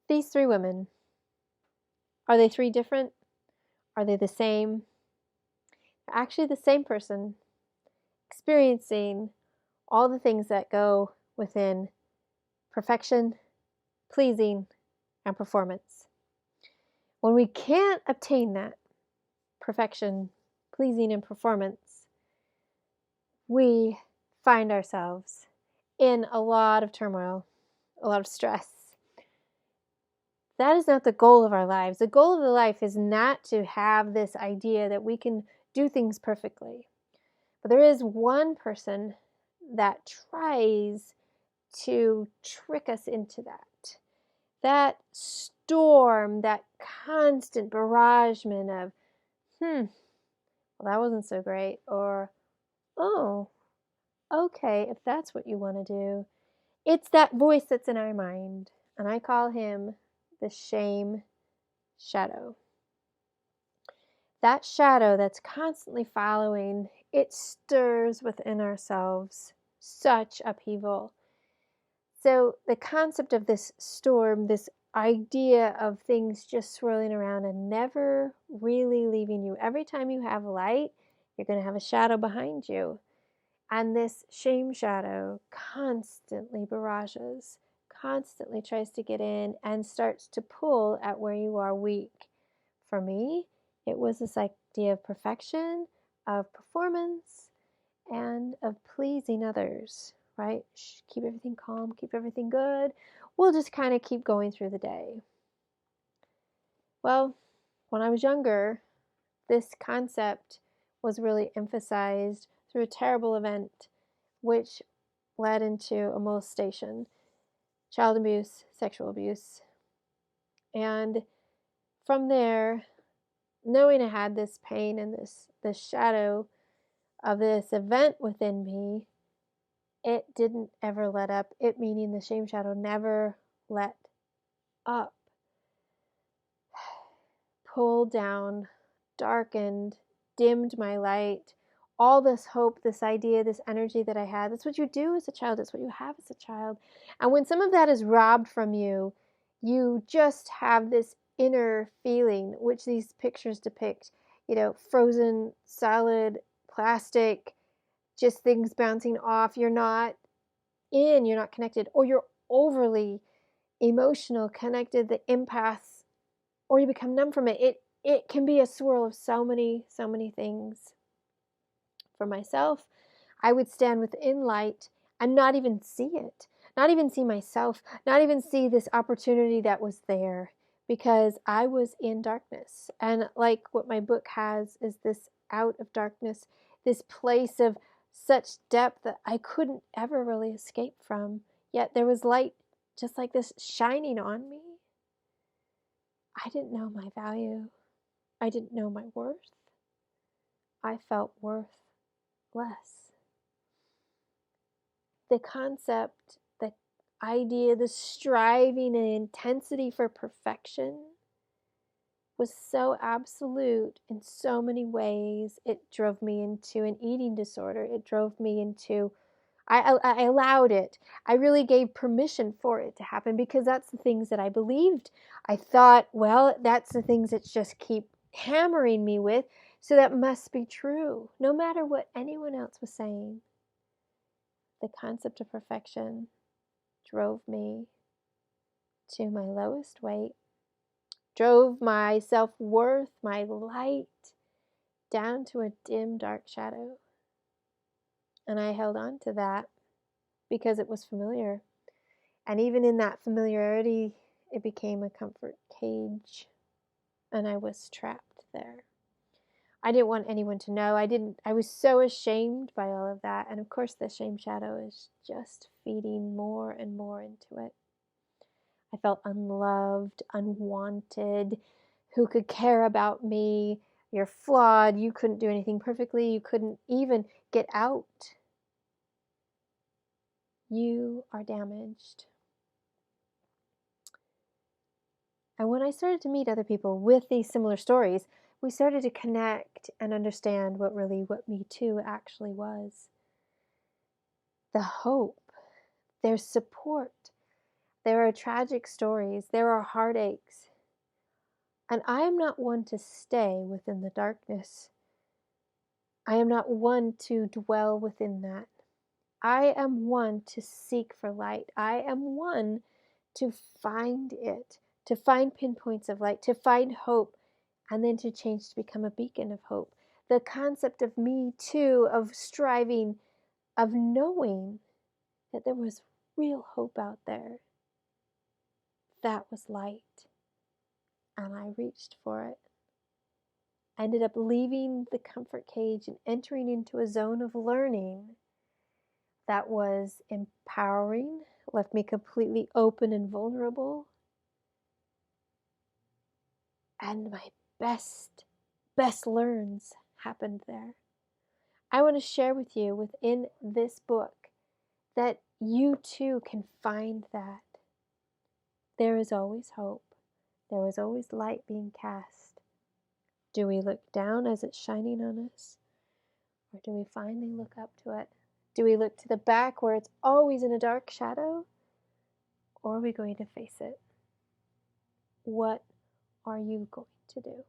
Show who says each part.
Speaker 1: These three women, are they three different? Are they the same? They're actually the same person experiencing all the things that go within perfection, pleasing, and performance. When we can't obtain that perfection, pleasing, and performance, we find ourselves in a lot of turmoil, a lot of stress. That is not the goal of our lives. The goal of the life is not to have this idea that we can do things perfectly. But there is one person that tries to trick us into that. That storm, that constant barragement of, well, that wasn't so great, or, oh, okay, if that's what you want to do. It's that voice that's in our mind, and I call him the shame shadow. That shadow that's constantly following, it stirs within ourselves such upheaval. So the concept of this storm, this idea of things just swirling around and never really leaving you. Every time you have light, you're going to have a shadow behind you. And this shame shadow constantly barrages, constantly tries to get in and starts to pull at where you are weak. For me, it was this idea of perfection, of performance, and of pleasing others, right? Keep everything calm, keep everything good. We'll just kind of keep going through the day. Well, when I was younger, this concept was really emphasized through a terrible event, which led into a molestation, child abuse, sexual abuse. And from there, knowing I had this pain and this shadow of this event within me, it didn't ever let up. It meaning the shame shadow never let up. Pulled down, darkened, dimmed my light. All this hope, this idea, this energy that I had. That's what you do as a child. That's what you have as a child. And when some of that is robbed from you, you just have this inner feeling, which these pictures depict. Frozen, solid, plastic, just things bouncing off. You're not connected, or you're overly emotional, connected, the empath, or you become numb from it. It can be a swirl of so many things. For myself, I would stand within light and not even see it, not even see myself, not even see this opportunity that was there, because I was in darkness. And like what my book has is this out of darkness, this place of such depth that I couldn't ever really escape from. Yet there was light just like this shining on me. I didn't know my value. I didn't know my worth. I felt worthless. The concept, the idea, the striving and intensity for perfection was so absolute in so many ways. It drove me into an eating disorder. It drove me into, I allowed it. I really gave permission for it to happen, because that's the things that I believed. I thought, well, that's the things that just keep hammering me with, so that must be true, no matter what anyone else was saying. The concept of perfection drove me to my lowest weight, drove my self-worth, my light, down to a dim, dark shadow. And I held on to that because it was familiar. And even in that familiarity, it became a comfort cage, and I was trapped there. I didn't want anyone to know. I was so ashamed by all of that. And of course, the shame shadow is just feeding more and more into it. I felt unloved, unwanted. Who could care about me? You're flawed. You couldn't do anything perfectly. You couldn't even get out. You are damaged. And when I started to meet other people with these similar stories, we started to connect and understand what Me Too actually was. The hope, their support, There are tragic stories. There are heartaches. And I am not one to stay within the darkness. I am not one to dwell within that. I am one to seek for light. I am one to find it, to find pinpoints of light, to find hope, and then to change to become a beacon of hope. The concept of me too, of striving, of knowing that there was real hope out there. That was light. And I reached for it. I ended up leaving the comfort cage and entering into a zone of learning that was empowering, left me completely open and vulnerable. And my best learns happened there. I want to share with you within this book that you too can find that. There is always hope. There is always light being cast. Do we look down as it's shining on us? Or do we finally look up to it? Do we look to the back where it's always in a dark shadow? Or are we going to face it? What are you going to do?